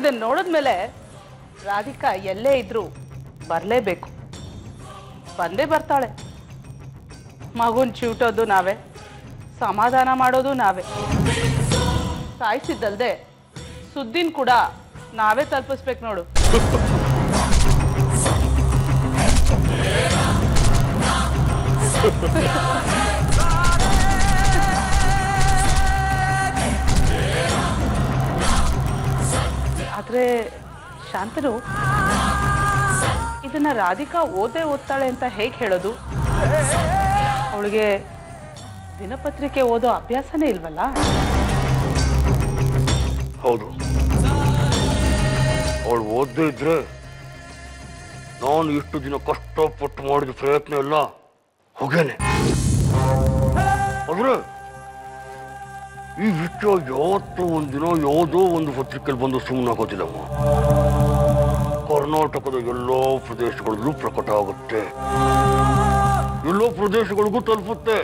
ಇದನ್ನ ನೋಡಿದ್ಮೇಲೆ ರಾಧಿಕಾ ಎಲ್ಲೇ ಇದ್ರು ಬರಲೇಬೇಕು. ಬಂದೇ ಬರ್ತಾಳೆ. ಮಗುನ್ ಚಿವುಟೋದು ನಾವೇ, ಸಮಾಧಾನ ಮಾಡೋದು ನಾವೇ. ಸಾಯಿಸಿದ್ದಲ್ದೆ ಸುದ್ದಿನ ಕೂಡ ನಾವೇ ತಲುಪಿಸ್ಬೇಕು ನೋಡು. ಆದ್ರೆ ಶಾಂತನು, ಇದನ್ನ ರಾಧಿಕಾ ಓದ್ತಾಳೆ ಅಂತ ಹೇಗೆ ಹೇಳೋದು? ಅವಳಿಗೆ ದಿನಪತ್ರಿಕೆ ಓದೋ ಅಭ್ಯಾಸನೇ ಇಲ್ವಲ್ಲ? ಹೌದು, ಅವಳು ಓದದೇ ಇದ್ರೆ ನಾನು ಇಷ್ಟು ದಿನ ಕಷ್ಟಪಟ್ಟು ಮಾಡಿದ ಪ್ರಯತ್ನ ಎಲ್ಲ ಹೋಗೇನೆ. ಆದ್ರೆ ಈ ವಿಷಯ ಯಾವತ್ತೋ ಒಂದಿನ ಯಾವುದೋ ಒಂದು ಪತ್ರಿಕೆಯಲ್ಲಿ ಬಂದು ಸುಮ್ಮನಾಗೋದಿಲ್ಲಮ್ಮ. ಕರ್ನಾಟಕದ ಎಲ್ಲೋ ಪ್ರದೇಶಗಳಲ್ಲೂ ಪ್ರಕಟ ಆಗುತ್ತೆ, ಎಲ್ಲೋ ಪ್ರದೇಶಗಳಿಗೂ ತಲುಪುತ್ತೆ.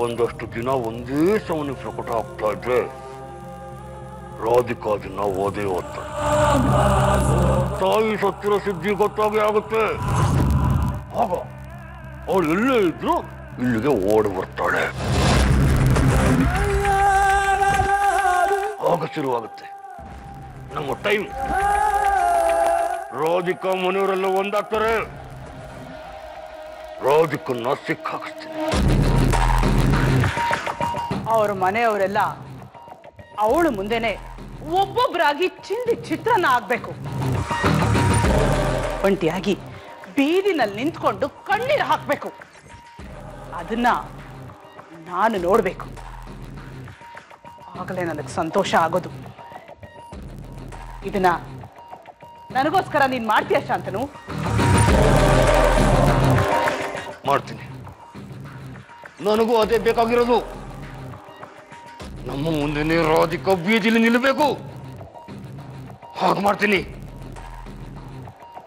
ಒಂದಷ್ಟು ದಿನ ಒಂದೇ ಸಮನೆ ಪ್ರಕಟ ಆಗ್ತಾ ಇದ್ರೆ ರಾಧಿಕಾ ದಿನ ಓದ್ತಾಳೆ. ತಾಯಿ ಸತ್ತಿರ ಸಿದ್ಧಿ ಗೊತ್ತಾಗೇ ಆಗುತ್ತೆ. ಆಗ ಅವಳು ಎಲ್ಲೇ ಇದ್ರು ಇಲ್ಲಿಗೆ ಓಡಿ ಬರ್ತಾಳೆ. ಆಗ ಶುರುವಾಗುತ್ತೆ ನಮ್ಮ ಟೈಮ್. ರಾಧಿಕಾ ಮನೆಯವರೆಲ್ಲ ಒಂದಾಗ್ತಾರೆ. ರಾಧಿಕನ್ನ ಸಿಕ್ಕಾಕಿಸ್ತೀನಿ. ಅವ್ರ ಮನೆಯವರೆಲ್ಲ ಅವಳು ಮುಂದೆನೆ ಒಬ್ಬೊಬ್ಬರಾಗಿ ಚಿಂದಿ ಚಿತ್ರನ ಆಗ್ಬೇಕು. ಒಂಟಿಯಾಗಿ ಬೀದಿನಲ್ಲಿ ನಿಂತ್ಕೊಂಡು ಕಣ್ಣೀರು ಹಾಕ್ಬೇಕು. ಅದನ್ನ ನಾನು ನೋಡ್ಬೇಕು. ಆಗಲೇ ನನಗೆ ಸಂತೋಷ ಆಗೋದು. ಇದನ್ನ ನನಗೋಸ್ಕರ ನೀನ್ ಮಾಡ್ತೀಯ ಶಾಂತನು? ಮಾಡ್ತೀನಿ. ನನಗೂ ಅದೇ ಬೇಕಾಗಿರೋದು. ನಮ್ಮ ಮುಂದೆನೇ ರಾಧಿಕಾ ಬೀದಿಲಿ ನಿಲ್ಲಬೇಕು. ಹಾಗೆ ಮಾಡ್ತೀನಿ.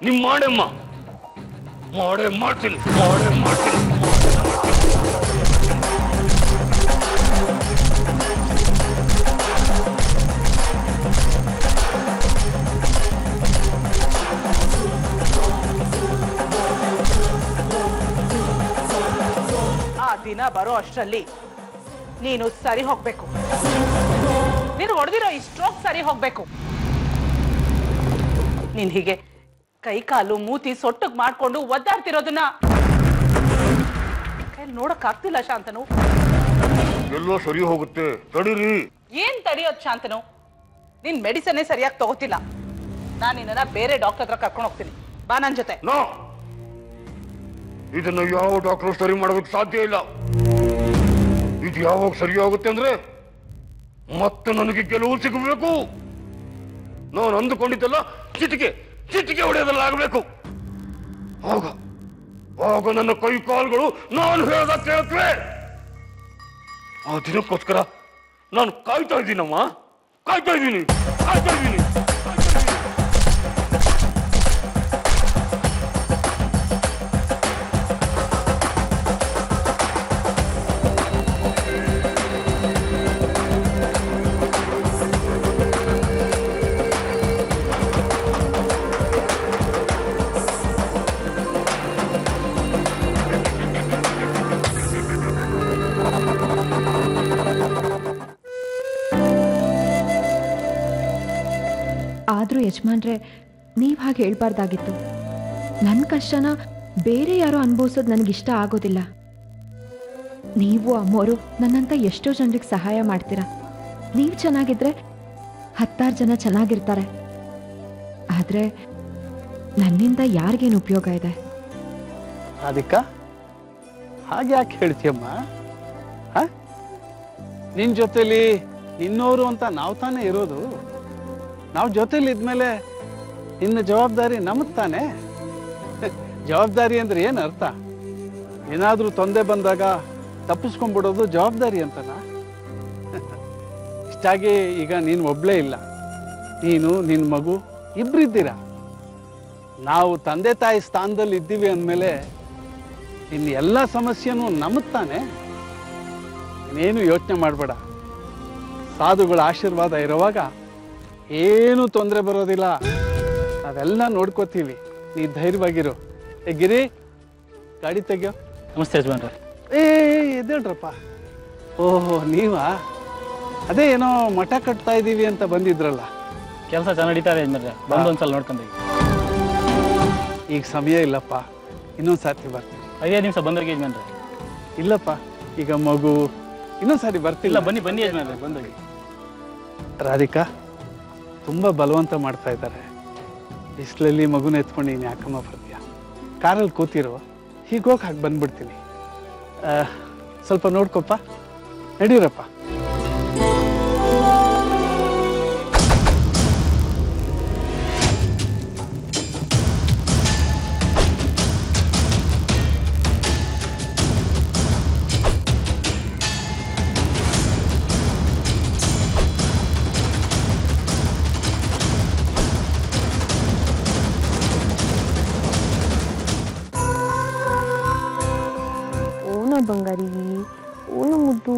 ನಿಮ್ ಮಾಡಮ್ಮ, ಮಾಡ್ತೀನಿ. ಆ ದಿನ ಬರೋ ಅಷ್ಟರಲ್ಲಿ ನೀನು ಸರಿ ಹೋಗ್ಬೇಕು. ನೀನು ಹೊಡೆದಿರೋ ಈ ಸ್ಟ್ರೋಕ್ ಸರಿ ಹೋಗ್ಬೇಕು. ನೀನ್ ಹೀಗೆ ಕೈ ಕಾಲು ಮೂತಿ ಸೊಟ್ಟಗ್ ಮಾಡ್ಕೊಂಡು ಒದ್ದಾಡ್ತಿರೋದನ್ನ ನೋಡಕ್ ಆಗ್ತಿಲ್ಲ ಶಾಂತನು. ಎಲ್ಲ ಸರಿ ಹೋಗುತ್ತೆ, ತಡೀರಿ. ಏನ್ ತಡಿಯೋದ್ ಶಾಂತನು? ನಿನ್ ಮೆಡಿಸನ್ನೇ ಸರಿಯಾಗಿ ತಗೋತಿಲ್ಲ. ನಾನು ನಿನ್ನ ಬೇರೆ ಡಾಕ್ಟರ್ ಹತ್ರ ಕರ್ಕೊಂಡು ಹೋಗ್ತೀನಿ. ಬಾ ನನ್ ಜೊತೆ. ಇದನ್ನ ಯಾವ ಡಾಕ್ಟರ್ ಸರಿ ಮಾಡೋದಕ್ಕೆ ಸಾಧ್ಯ ಇಲ್ಲ. ಇದು ಯಾವಾಗ ಸರಿ ಆಗುತ್ತೆ ಅಂದ್ರೆ ಮತ್ತೆ ನನಗೆ ಗೆಲುವು ಸಿಗಬೇಕು. ನಾನು ಅಂದುಕೊಂಡಿದ್ದೆಲ್ಲ ಚಿಟಿಕೆ ಹೊಡೆಯೋದೆಲ್ಲ ಆಗಬೇಕು. ಆಗ ನನ್ನ ಕೈ ಕಾಲುಗಳು ನಾನು ಹೇಳ್ದ ಕೇಳುತ್ತವೆ. ಆ ದಿನಕ್ಕೋಸ್ಕರ ನಾನು ಕಾಯ್ತಾ ಇದ್ದೀನಮ್ಮ, ಕಾಯ್ತಾ ಇದ್ದೀನಿ. ಆದರೂ ಯಜಮಾನ್ರೆ, ನೀವು ಹಾಗೆ ಹೇಳ್ಬಾರ್ದಾಗಿತ್ತು. ನನ್ನ ಕಷ್ಟನ ಬೇರೆ ಯಾರೋ ಅನುಭವಿಸೋದು ನನಗಿಷ್ಟ ಆಗೋದಿಲ್ಲ. ನೀವು ಅಮ್ಮೋರು ನನ್ನಂತ ಎಷ್ಟೋ ಜನರಿಗೆ ಸಹಾಯ ಮಾಡ್ತೀರಾ. ನೀವು ಚೆನ್ನಾಗಿದ್ರೆ 10 ಜನ ಚೆನ್ನಾಗಿರ್ತಾರೆ. ಆದರೆ ನನ್ನಿಂದ ಯಾರಿಗೇನು ಉಪಯೋಗ ಇದೆ? ರಾಧಿಕಾ, ಹಾಗೆ ಯಾಕೆ ಹೇಳ್ತೀಯಮ್ಮ? ನಿನ್ನ ಜೊತೆಲಿ ಇನ್ನೋರು ಅಂತ ನಾವು ತಾನೇ ಇರೋದು. ನಾವು ಜೊತೆಲಿ ಇದ್ಮೇಲೆ ನಿನ್ನ ಜವಾಬ್ದಾರಿ ನಮಗ್ ತಾನೆ. ಜವಾಬ್ದಾರಿ ಅಂದ್ರೆ ಏನು ಅರ್ಥ? ಏನಾದರೂ ತೊಂದರೆ ಬಂದಾಗ ತಪ್ಪಿಸ್ಕೊಂಡ್ಬಿಡೋದು ಜವಾಬ್ದಾರಿ ಅಂತನಾ? ಇಷ್ಟಾಗಿ ಈಗ ನೀನು ಒಬ್ಳೇ ಇಲ್ಲ, ನೀನು ನಿನ್ನ ಮಗು ಇಬ್ಬರಿದ್ದೀರಾ. ನಾವು ತಂದೆ ತಾಯಿ ಸ್ಥಾನದಲ್ಲಿ ಇದ್ದೀವಿ ಅಂದಮೇಲೆ ಇನ್ನು ಎಲ್ಲ ಸಮಸ್ಯೆನೂ ನಮಗ್ ತಾನೆ. ಇನ್ನೇನು ಯೋಚನೆ ಮಾಡಬೇಡ, ಸಾಧುಗಳ ಆಶೀರ್ವಾದ ಇರುವಾಗ ಏನೂ ತೊಂದರೆ ಬರೋದಿಲ್ಲ. ನಾವೆಲ್ಲ ನೋಡ್ಕೋತೀವಿ, ನೀ ಧೈರ್ಯವಾಗಿರು. ಗಿರಿ, ಗಾಡಿ ತೆಗಿಯೋ. ನಮಸ್ತೆ ಯಜಮಾನ್ರೆ. ಎದ್ದೇಳ್ರಪ್ಪ. ಓಹೋ, ನೀವಾ? ಅದೇ ಏನೋ ಮಠ ಕಟ್ತಾ ಇದ್ದೀವಿ ಅಂತ ಬಂದಿದ್ರಲ್ಲ. ಕೆಲಸ ಚೆನ್ನಾಗಿ ನಡೀತಾರೆ ಯಜಮಾನ್ರೆ, ಬಂದೊಂದ್ಸಲ ನೋಡ್ಕೊಂಡೀವಿ. ಈಗ ಸಮಯ ಇಲ್ಲಪ್ಪ, ಇನ್ನೊಂದು ಸಾರಿ ಬರ್ತೀನಿ. 5 ನಿಮಿಷ ಬಂದೋಗಿ ಯಜಮಾನ್ರೆ. ಇಲ್ಲಪ್ಪ, ಈಗ ಮಗು, ಇನ್ನೊಂದು ಸಾರಿ ಬರ್ತಿಲ್ಲ. ಬನ್ನಿ ಬನ್ನಿ ಯಜಮಾನ್ರೆ, ಬಂದೋಗಿ. ರಾಧಿಕಾ, ತುಂಬ ಬಲವಂತ ಮಾಡ್ತಾ ಇದ್ದಾರೆ. ಬಿಸಿಲಲ್ಲಿ ಮಗುನ ಎತ್ಕೊಂಡು ನೀನು ಯಾಕಮ್ಮ ಬರ್ತೀಯ? ಕಾರಲ್ಲಿ ಕೂತಿರೋ, ಹೀಗೋಗಿ ಹಾಗೆ ಬಂದ್ಬಿಡ್ತೀನಿ. ಸ್ವಲ್ಪ ನೋಡ್ಕೊಪ್ಪ, ನಡೀರಪ್ಪ. ಬಂಗಾರಿ, ಓನು ಮುದ್ದು.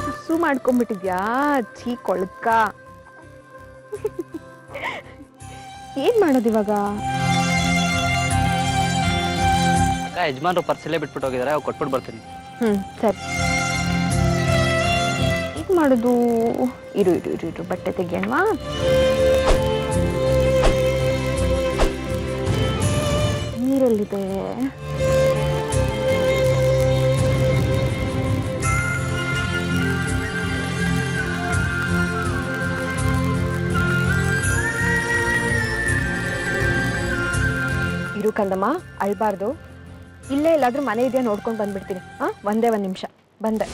ಸುಸ್ಸು ಮಾಡ್ಕೊಂಡ್ಬಿಟ್ಟಿದ್ಯಾ? ಛೀ ಕೊಳಕ. ಏನ್ ಮಾಡೋದು ಇವಾಗ? ಯಜಮಾನ್ರು ಪರ್ಸಲ್ಲೇ ಬಿಟ್ಬಿಟ್ಟು ಹೋಗಿದ್ದಾರೆ, ಅವಾಗ ಕೊಟ್ಬಿಟ್ಟು ಬರ್ತೀನಿ. ಸರಿ. ಮಾಡೋದು? ಇರು ಇರು ಇರು ಇರು, ಬಟ್ಟೆ ತೆಗಿಯಣ್ವಾ? ನೀರಲ್ಲಿದೆ. ಇರು ಕಂದಮ್ಮ, ಅಳ್ಬಾರ್ದು. ಇಲ್ಲೇ ಎಲ್ಲಾದ್ರೂ ಮನೆ ಇದೆಯಾ ನೋಡ್ಕೊಂಡು ಬಂದ್ಬಿಡ್ತೀನಿ. ಒಂದೇ ಒಂದು ನಿಮಿಷ, ಬಂದೆ.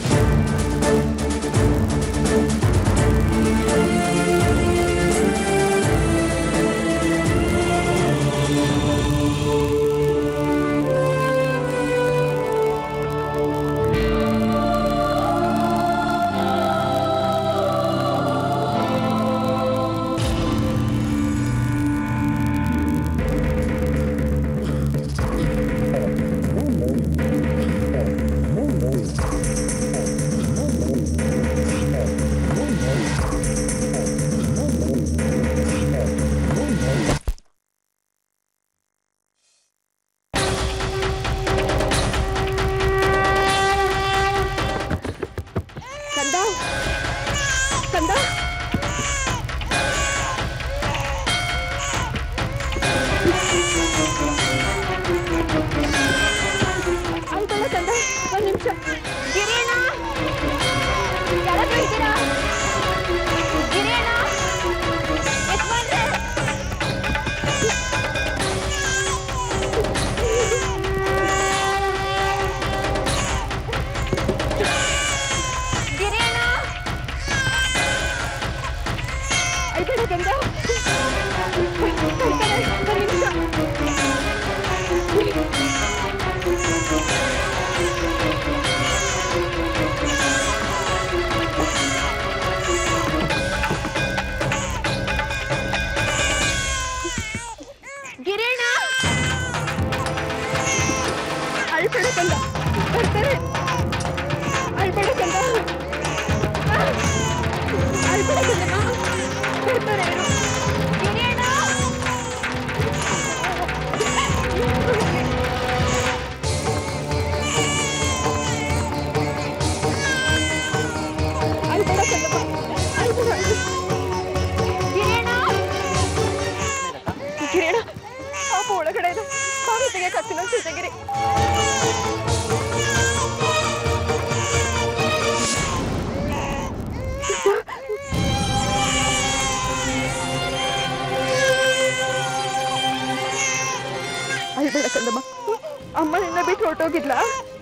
ಅಮ್ಮ ನಿನ್ನ ಬಿಟ್ಟು ಹೊರಟೋಗಿದ್ಲ?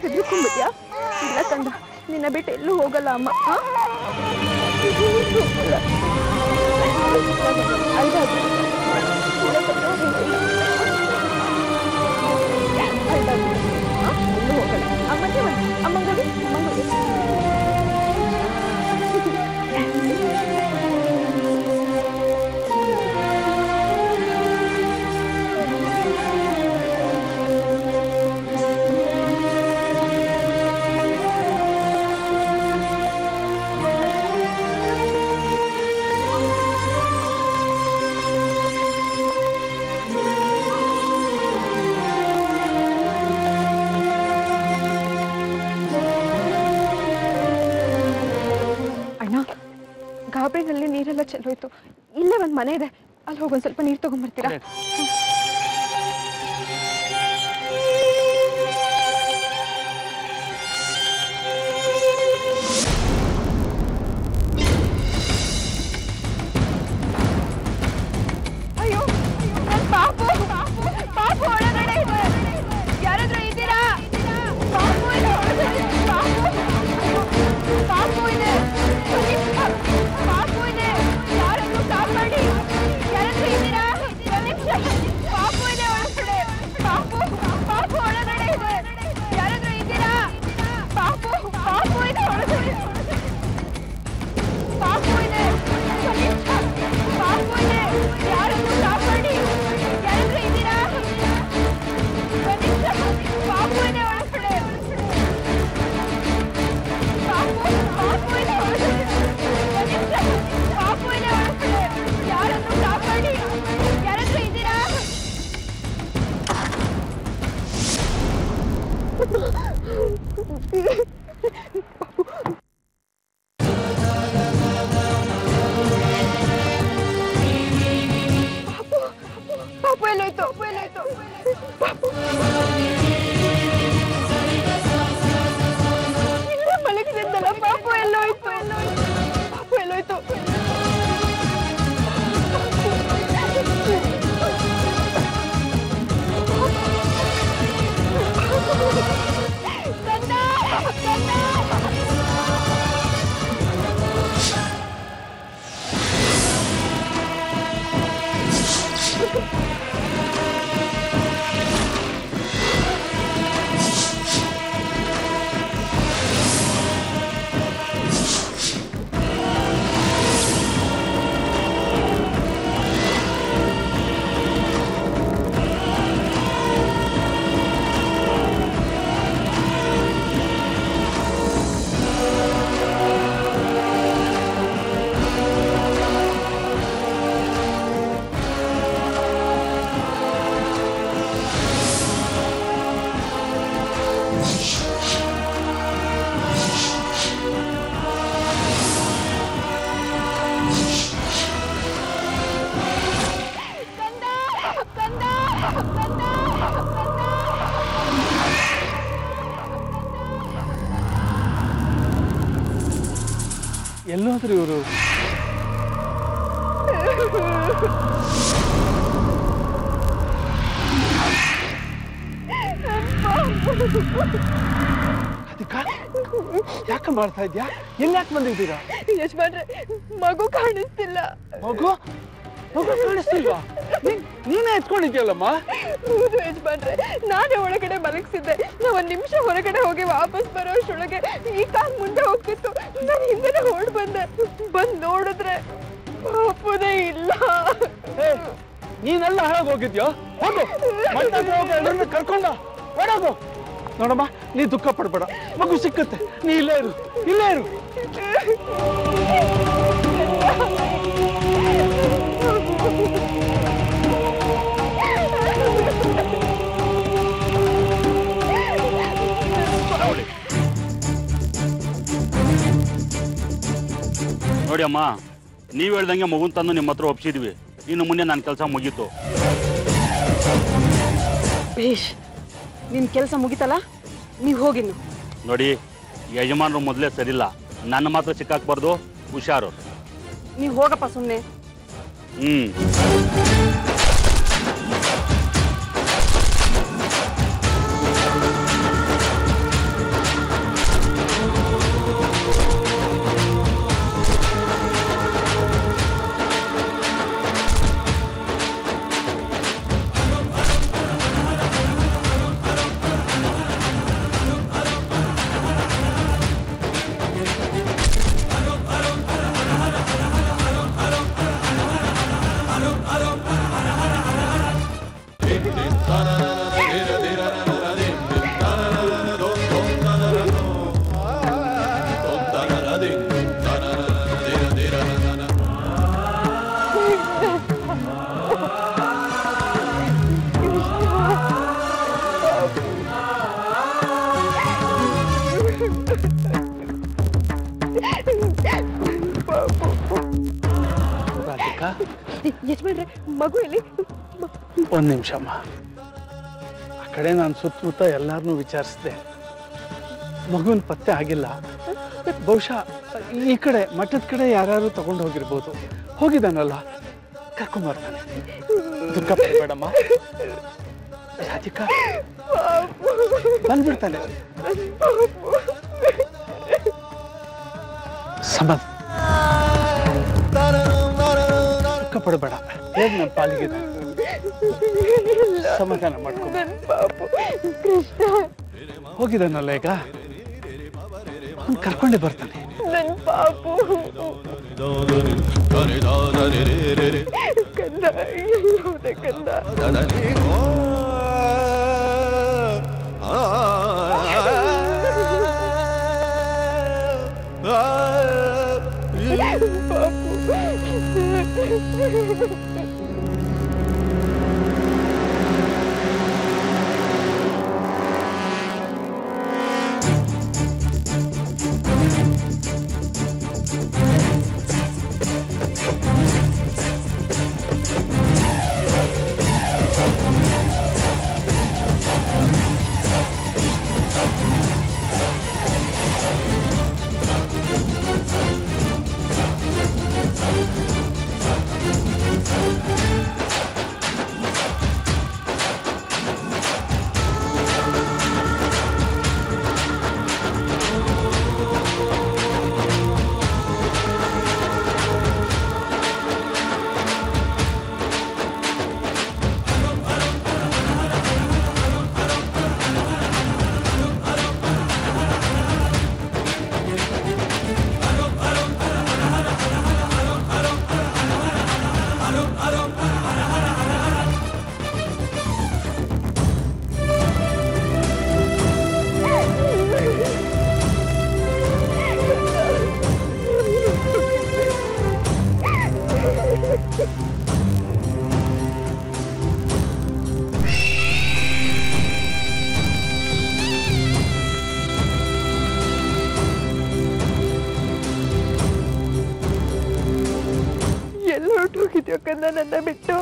ಹೆದರ್ಕೊಂಡ್ಬಿಟ್ಯಾ? ಇಲ್ಲ ಕಂದ, ನಿನ್ನ ಬಿಟ್ಟು ಎಲ್ಲೂ ಹೋಗಲ್ಲ ಅಮ್ಮ. ಎಲ್ಲೂ ಹೋಗಲ್ಲ. ಅಮ್ಮಂಗೆ ಅಮ್ಮಂಗೋಗಿ ಬಾವಿನಲ್ಲಿ ನೀರೆಲ್ಲ ಚೆಲ್ಲೋಯ್ತು. ಇಲ್ಲೇ ಒಂದು ಮನೆ ಇದೆ, ಅಲ್ಲಿ ಹೋಗಿ ಒಂದು ಸ್ವಲ್ಪ ನೀರು ತಗೊಂಡ್ಬರ್ತೀರಾ? ಅಯ್ಯೋ ನನ್ನ ಪಾಪು ಪಾಪು ಒಳಗಡೆ ಇದೆ. ಯಾರಾದ್ರೂ ಇದ್ದೀರಾ? ಪಾಪು ಇದೆ ಒಳಗಡೆ. ಪಾಪು ಇದೆ. ಪಾಪು ಇದೆ. ಯಾರಾದ್ರೂ ಕಾಪಾಡಿ. ಯಾರಾದ್ರೂ ಇದ್ದೀರಾ? ಒಂದು ನಿಮಿಷ. ಪಾಪು ಇದೆ ಒಳಗಡೆ. ಪಾಪು ಒಳಗಡೆ ಇದೆ. ಯಾರಾದ್ರೂ ಇದ್ದೀರಾ? ಪಾಪು ಇದೆ ಒಳಗಡೆ. ಪಾಪು ಇದೆ. ಒಂದು ನಿಮಿಷ. ಪಾಪು ಇದೆ. ಯಾರಾದ್ರೂ ಕಾಪಾಡಿ. ಯಾರಾದ್ರೂ ಇದ್ದೀರಾ? ಒಂದು ನಿಮಿಷ. ಪಾಪು ಇದೆ ಒಳಗಡೆ. ಪಾಪು ಇದೆ ಒಳಗಡೆ. ಒಂದು ನಿಮಿಷ. ಪಾಪು ಇದೆ ಒಳಗಡೆ. ಯಾರಾದ್ರೂ ಕಾಪಾಡಿ. ಯಾರಾದ್ರೂ ಇದ್ದೀರಾ? ಪಾಪು ಎಲ್ಲೋಯ್ತು? ಪಾಪು ಇಲ್ಲೇ ಮಲಗಿದ್ದಲ್ಲ. ಪಾಪು ಎಲ್ಲೋಯ್ತು? ಎಲ್ಲೋದ್ರು ಇವರು? ಯಾಕೆ ಮಾಡ್ತಾ ಇದ್ಯಾ? ಯಾಕೆ ಬಂದಿದ್ದೀರಾ? ಯಜಮಾನ್ರೆ, ಮಗು ಕಾಣಿಸ್ತಿಲ್ಲ. ಮಗು ಕಾಣಿಸ್ತಿಲ್ವಾ? ನೀನೇ ಎತ್ಕೊಂಡಿದ್ಯಲ್ಲಮ್ಮ? ಹೌದು ಯಜಮಾನ್ರೆ, ನಾನೇ ಒಳಗಡೆ ಮಲಗಿಸಿದ್ದೆ. ನಾ ಒಂದ್ ನಿಮಿಷ ಹೊರಗಡೆ ಹೋಗಿ ವಾಪಸ್ ಬರೋಷ್ಟೊಳಗೆ ಈ ಕಾಲ್ ಮುಂದೆ ಹೋಗ್ತಿತ್ತು. ನಾನು ಹಿಂದೆನೆ ಹೊರಡ್ ಬಂದ್ ನೋಡಿದ್ರೆ ಪಾಪುನೇ ಇಲ್ಲ. ನೀನೆಲ್ಲ ಹಾಳಾಗಿ ಹೋಗಿದ್ಯೋ? ಹೋಗು, ಮತ್ತೆ ಹೋಗಿ ಕರ್ಕೊಂಡ ಓಡೋಗು. ನೋಡಮ್ಮ, ನೀ ದುಃಖ ಪಡ್ಬೇಡ, ಮಗು ಸಿಕ್ಕತ್ತೆ. ನೀ ಇಲ್ಲೇ ಇರು. ನೋಡಿ ಅಮ್ಮ, ನೀವು ಹೇಳ್ದಂಗೆ ಮಗುನ್ ತಂದು ನಿಮ್ಮ ಹತ್ರ ಒಪ್ಸಿದ್ವಿ. ಇನ್ನು ಮುಂದೆ ನನ್ನ ಕೆಲಸ ಮುಗೀತು. ಭೇಷ್, ನಿನ್ನ ಕೆಲಸ ಮುಗಿತಲ್ಲ, ನೀವು ಹೋಗಿನ್ನು. ನೋಡಿ, ಯಜಮಾನರು ಮೊದಲೇ ಸರಿಲ್ಲ, ನನ್ನ ಮಾತ್ರ ಸಿಕ್ಕಾಕ್ಬಾರ್ದು, ಹುಷಾರು. ನೀವು ಹೋಗಪ್ಪ ಸುಮ್ಮನೆ. ಯಜಮಾನ್ರೆ ಮಗು ಇಲ್ಲಿ ಒಂದು ನಿಮಿಷಮ್ಮ. ಆ ಕಡೆ ನಾನು ಸುತ್ತಮುತ್ತ ಎಲ್ಲಾರನ್ನೂ ವಿಚಾರಿಸಿದೆ, ಮಗುವಿನ ಪತ್ತೆ ಆಗಿಲ್ಲ. ಬಹುಶಃ ಈ ಕಡೆ ಮಠದ ಕಡೆ ಯಾರು ತಗೊಂಡು ಹೋಗಿರ್ಬೋದು. ಹೋಗಿದ್ದಾನಲ್ಲ, ಕರ್ಕೊಂಬರ್ತಾನೆ. ದುಃಖ ಪಡಬೇಡಮ್ಮ. ರಾಧಿಕಾ ಬಂದ್ಬಿಡ್ತಾನೆ. ಸಮನ್ ದುಃಖ ಪಡಬೇಡ. ಹೇಗೆ ನನ್ನ ಪಾಲಿಗೆ ಸಮಾಧಾನ ಮಾಡ್ಕೊ. ಹೋಗಿದ್ದಾನಲ್ಲ ಈಗ, ಅವ್ನು ಕರ್ಕೊಂಡೇ ಬರ್ತಾನೆ. ನನ್ನ ಪಾಪು ಕಂದ, ಕಂದ. ಹೊರಟೋಗಿದ್ಯೋ ಕಂದ ನನ್ನ ಬಿಟ್ಟು?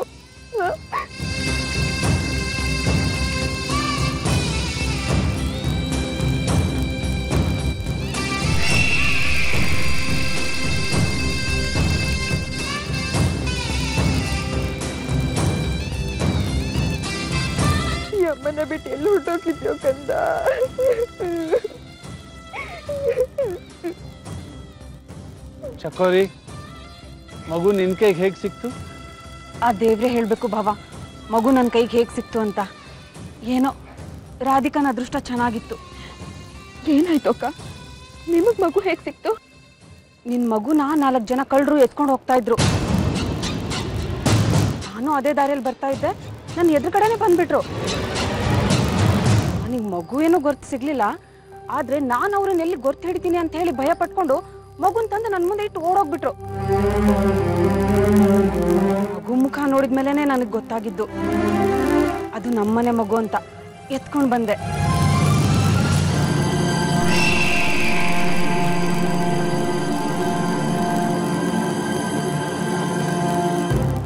ಅಮ್ಮನ ಬಿಟ್ಟು ಎಲ್ಲಿ ಹೊರಟೋಗಿದ್ಯೋ ಕಂದ? ಚಕೋರಿ, ಮಗು ನಿನ್ ಕೈಗೆ ಹೇಗೆ ಸಿಕ್ತು? ಆ ದೇವ್ರೆ ಹೇಳ್ಬೇಕು ಭಾವ, ಮಗು ನನ್ನ ಕೈಗೆ ಹೇಗೆ ಸಿಕ್ತು ಅಂತ. ಏನೋ ರಾಧಿಕಾನ ಅದೃಷ್ಟ ಚೆನ್ನಾಗಿತ್ತು. ಏನಾಯ್ತು ಅಕ್ಕ? ನಿಮಗ್ ಮಗು ಹೇಗೆ ಸಿಕ್ತು? ನಿನ್ ಮಗುನ 4 ಜನ ಕಳ್ಳರು ಎತ್ಕೊಂಡು ಹೋಗ್ತಾ ಇದ್ರು. ನಾನು ಅದೇ ದಾರಿಯಲ್ಲಿ ಬರ್ತಾ ಇದ್ದೆ, ನನ್ನ ಎದುರುಗಡೆನೆ ಬಂದ್ಬಿಟ್ರು. ನನಗೆ ಮಗು ಏನೋ ಗೊತ್ತು ಸಿಗ್ಲಿಲ್ಲ, ಆದ್ರೆ ನಾನು ಅವ್ರನ್ನ ಎಲ್ಲಿ ಗೊತ್ತು ಹಿಡಿತೀನಿ ಅಂತ ಹೇಳಿ ಭಯ ಪಟ್ಕೊಂಡು ಮಗುನ್ ತಂದು ನನ್ನ ಮುಂದೆ ಇಟ್ಟು ಓಡೋಗ್ಬಿಟ್ರು. ಮಗು ಮುಖ ನೋಡಿದ್ಮೇಲೆನೆ ನನಗೆ ಗೊತ್ತಾಗಿದ್ದು ಅದು ನಮ್ಮನೆ ಮಗು ಅಂತ. ಎತ್ಕೊಂಡು ಬಂದೆ.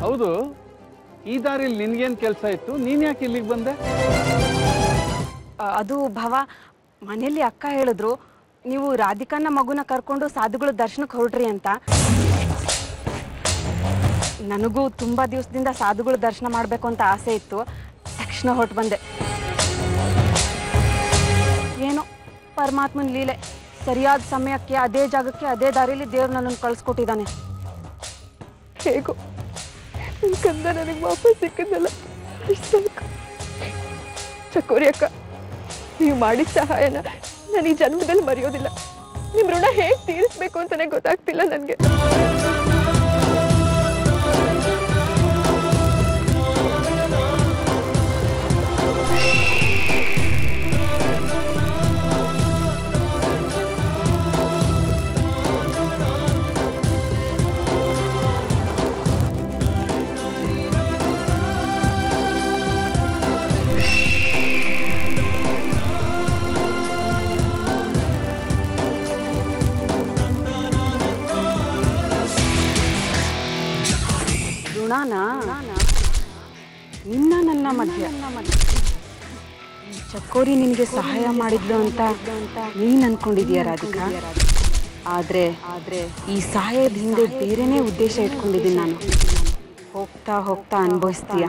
ಹೌದು, ಈ ದಾರಿಯಲ್ಲಿ ನಿನ್ಗೇನ್ ಕೆಲಸ ಇತ್ತು? ನೀನ್ ಯಾಕೆ ಇಲ್ಲಿಗೆ ಬಂದೆ? ಅದು ಭಾವ, ಮನೆಯಲ್ಲಿ ಅಕ್ಕ ಹೇಳಿದ್ರು ನೀವು ರಾಧಿಕಾನ ಮಗುನ ಕರ್ಕೊಂಡು ಸಾಧುಗಳ ದರ್ಶನಕ್ಕೆ ಹೊರಡ್ರಿ ಅಂತ. ನನಗೂ ತುಂಬಾ ದಿವಸದಿಂದ ಸಾಧುಗಳ ದರ್ಶನ ಮಾಡ್ಬೇಕು ಅಂತ ಆಸೆ ಇತ್ತು. ತಕ್ಷಣ ಹೊರಟು ಬಂದೆ. ಏನೋ ಪರಮಾತ್ಮನ ಲೀಲೆ, ಸರಿಯಾದ ಸಮಯಕ್ಕೆ ಅದೇ ಜಾಗಕ್ಕೆ ಅದೇ ದಾರಿಯಲ್ಲಿ ದೇವ್ರು ನನ್ನನ್ನು ಕಳಿಸ್ಕೊಟ್ಟಿದ್ದಾನೆ. ಹೇಗೋ ಕಂದ ನನಗೆ ವಾಪಸ್ ಸಿಕ್ಕಿದ್ದಲ್ಲ, ಚಕೋರಿ ಅಕ್ಕ, ನೀವು ಮಾಡಿದ ಸಹಾಯನ ನಾನು ಈ ಜನ್ಮದಲ್ಲಿ ಮರೆಯೋದಿಲ್ಲ. ನಿಮ್ ಋಣ ಹೇಗೆ ತೀರಿಸ್ಬೇಕು ಅಂತಾನೆ ಗೊತ್ತಾಗ್ತಿಲ್ಲ ನನಗೆ. ಚಕೋರಿ ನಿನಗೆ ಸಹಾಯ ಮಾಡಿದ್ಲು ಅಂತ ನೀನ್ ಅನ್ಕೊಂಡಿದೀಯ ರಾಧಿಕಾ? ಆದ್ರೆ ಈ ಸಹಾಯದ ಹಿಂದೆ ಬೇರೆನೇ ಉದ್ದೇಶ ಇಟ್ಕೊಂಡಿದ್ದೀನಿ ನಾನು. ಹೋಗ್ತಾ ಹೋಗ್ತಾ ಅನುಭವಿಸ್ತೀಯ.